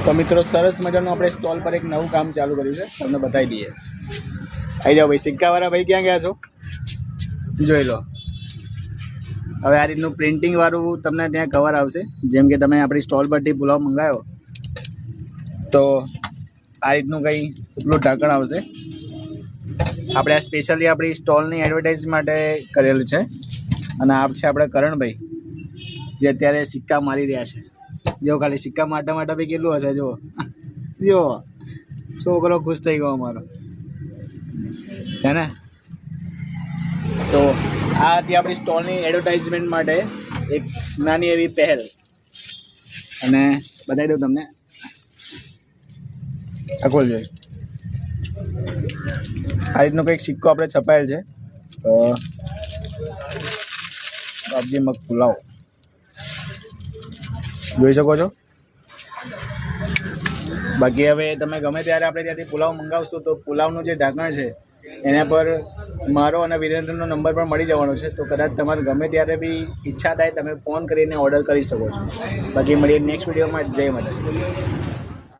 તો મિત્રો સરસ મજાનું આપણે સ્ટોલ પર એક નવું કામ ચાલુ કર્યું છે, તમને બતાવી દઈએ. આવી જાઓ ભાઈ. સિક્કાવાળા ભાઈ ક્યાં ગયા છો? જોઈ લો. હવે આ રીતનું પ્રિન્ટિંગ વાળું તમને ત્યાં કવર આવશે. જેમ કે તમે આપણી સ્ટોલ પરથી પુલાવ મંગાવ્યો તો આ રીતનું કંઈ ઉપલું ઢાંકણ આવશે. આપણે આ સ્પેશિયલી આપણી સ્ટોલની એડવર્ટાઇઝ માટે કરેલું છે. અને આ છે આપણે કરણભાઈ, જે અત્યારે સિક્કા મારી રહ્યા છે. જો ખાલી સિક્કા મારતા બી કેટલું હશે. જો છોકરો ખુશ થઈ ગયો અમારો, હે ને? તો આ હતી આપણી સ્ટોલની એડવર્ટાઇઝમેન્ટ માટે એક નાની એવી પહેલ. અને બતાવી દઉં તમને, આ ખોલ જોઈએ. આ રીતનો કંઈક સિક્કો આપણે છપાયેલ છે. તો સબ્જી મગ પુલાવ જોઈ શકો છો. બાકી હવે તમે ગમે ત્યારે આપણે ત્યાંથી પુલાવ મંગાવશો તો પુલાવનું જે ઢાંકણ છે એના પર મારો અને વિરેન્દ્રનો નંબર પણ મળી જવાનો છે. તો કદાચ તમારે ગમે ત્યારે બી ઈચ્છા થાય તમે ફોન કરીને ઓર્ડર કરી શકો છો. બાકી મળીએ નેક્સ્ટ વિડીયોમાં. જય માતાજી.